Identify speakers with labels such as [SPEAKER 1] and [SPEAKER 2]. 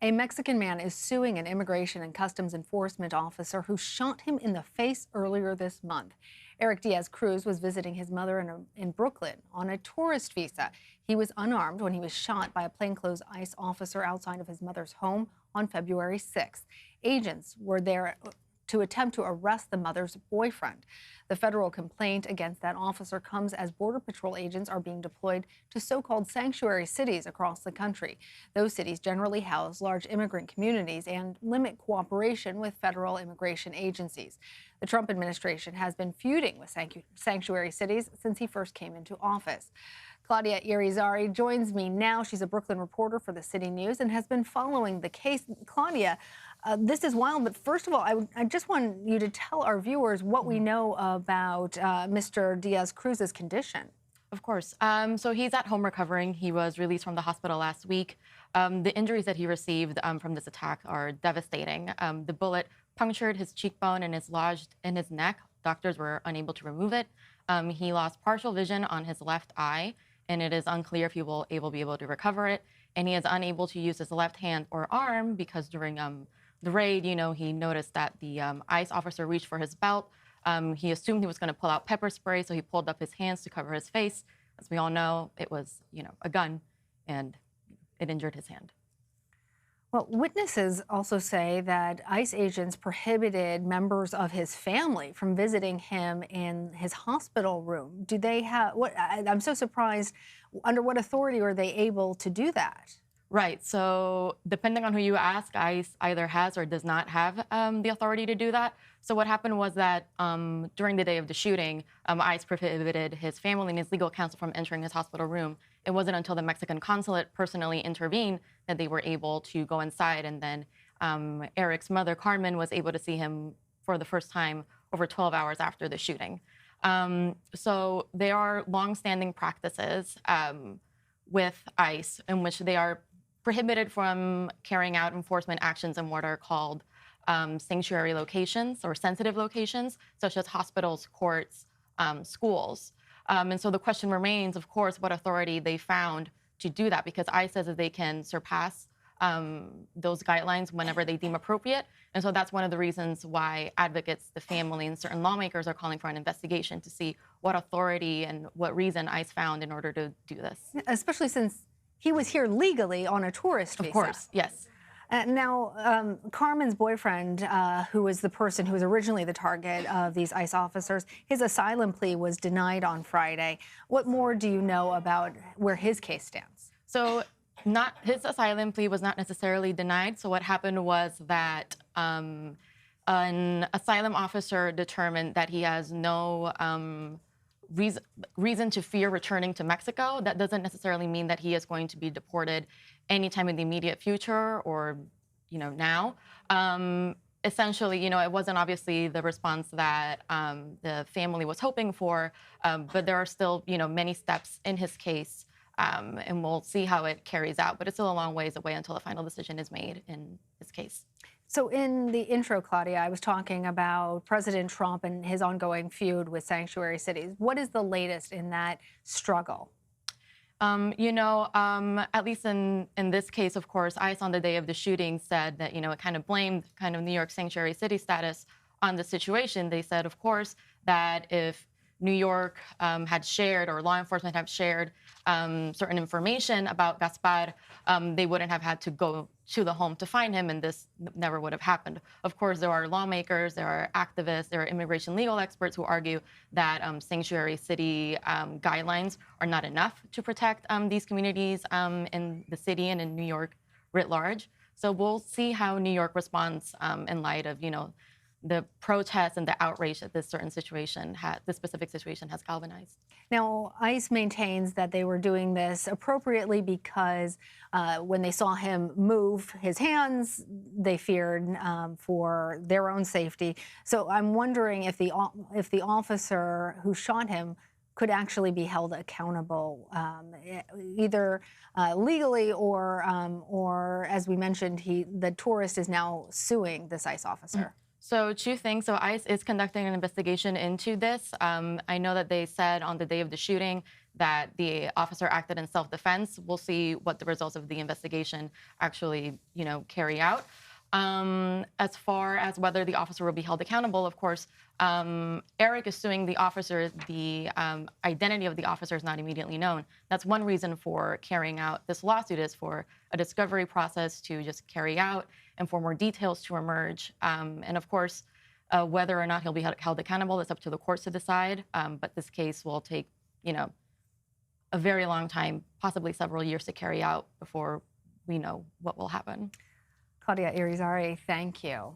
[SPEAKER 1] A Mexican man is suing an immigration and customs enforcement officer who shot him in the face earlier this month. Eric Diaz-Cruz was visiting his mother in Brooklyn on a tourist visa. He was unarmed when he was shot by a plainclothes ICE officer outside of his mother's home on February 6th. Agents were there to attempt to arrest the mother's boyfriend. The federal complaint against that officer comes as Border Patrol agents are being deployed to so-called sanctuary cities across the country. Those cities generally house large immigrant communities and limit cooperation with federal immigration agencies. The Trump administration has been feuding with sanctuary cities since he first came into office. Claudia Irizarry joins me now. She's a Brooklyn reporter for the City News and has been following the case. Claudia, this is wild, but first of all, I just want you to tell our viewers what we know about Mr. Diaz-Cruz's condition.
[SPEAKER 2] Of course. So he's at home recovering. He was released from the hospital last week. The injuries that he received from this attack are devastating. The bullet punctured his cheekbone and is lodged in his neck. Doctors were unable to remove it. He lost partial vision on his left eye, and it is unclear if he will be able to recover it. And he is unable to use his left hand or arm because during the raid, he noticed that the ICE officer reached for his belt. He assumed he was going to pull out pepper spray, so he pulled up his hands to cover his face. As we all know, it was, a gun, and it injured his hand.
[SPEAKER 1] Well, witnesses also say that ICE agents prohibited members of his family from visiting him in his hospital room. Do they have I'm so surprised. Under what authority are they able to do that?
[SPEAKER 2] Right. So depending on who you ask, ICE either has or does not have the authority to do that. So what happened was that during the day of the shooting, ICE prohibited his family and his legal counsel from entering his hospital room. It wasn't until the Mexican consulate personally intervened that they were able to go inside. And then Eric's mother, Carmen, was able to see him for the first time over 12 hours after the shooting. So there are longstanding practices with ICE in which they are prohibited from carrying out enforcement actions in what are called sanctuary locations or sensitive locations, such as hospitals, courts, schools. And so the question remains, of course, what authority they found to do that, because ICE says that they can surpass those guidelines whenever they deem appropriate. And so that's one of the reasons why advocates, the family, and certain lawmakers are calling for an investigation to see what authority and what reason ICE found in order to do this.
[SPEAKER 1] Especially since he was here legally on a tourist visa.
[SPEAKER 2] Of course, yes.
[SPEAKER 1] Now, Carmen's boyfriend, who was the person who was originally the target of these ICE officers, his asylum plea was denied on Friday. What more do you know about where his case stands?
[SPEAKER 2] So his asylum plea was not necessarily denied. So what happened was that an asylum officer determined that he has no reason to fear returning to Mexico. That doesn't necessarily mean that he is going to be deported anytime in the immediate future or, now. Essentially, it wasn't obviously the response that the family was hoping for, but there are still, many steps in his case, and we'll see how it carries out. But it's still a long ways away until a final decision is made in his case.
[SPEAKER 1] So in the intro, Claudia, I was talking about President Trump and his ongoing feud with sanctuary cities. What is the latest in that struggle?
[SPEAKER 2] At least in this case, of course, ICE on the day of the shooting said that, it kind of blamed New York sanctuary city status on the situation. They said, of course, that if New York had shared or law enforcement have shared certain information about Gaspar, they wouldn't have had to go to the home to find him, and this never would have happened. Of course, there are lawmakers, there are activists, there are immigration legal experts who argue that sanctuary city guidelines are not enough to protect these communities in the city and in New York writ large. So we'll see how New York responds in light of, the protests and the outrage that this specific situation has galvanized.
[SPEAKER 1] Now, ICE maintains that they were doing this appropriately because when they saw him move his hands, they feared for their own safety. So I'm wondering if the officer who shot him could actually be held accountable, either legally or, as we mentioned, the tourist is now suing this ICE officer.
[SPEAKER 2] So two things. So ICE is conducting an investigation into this. I know that they said on the day of the shooting that the officer acted in self-defense. We'll see what the results of the investigation actually, carry out. As far as whether the officer will be held accountable, of course, Eric is suing the officer. The identity of the officer is not immediately known. That's one reason for carrying out this lawsuit, is for a discovery process to just carry out and for more details to emerge. And of course, whether or not he'll be held accountable, it's up to the courts to decide. But this case will take, a very long time, possibly several years to carry out before we know what will happen.
[SPEAKER 1] Claudia Irizarry, thank you.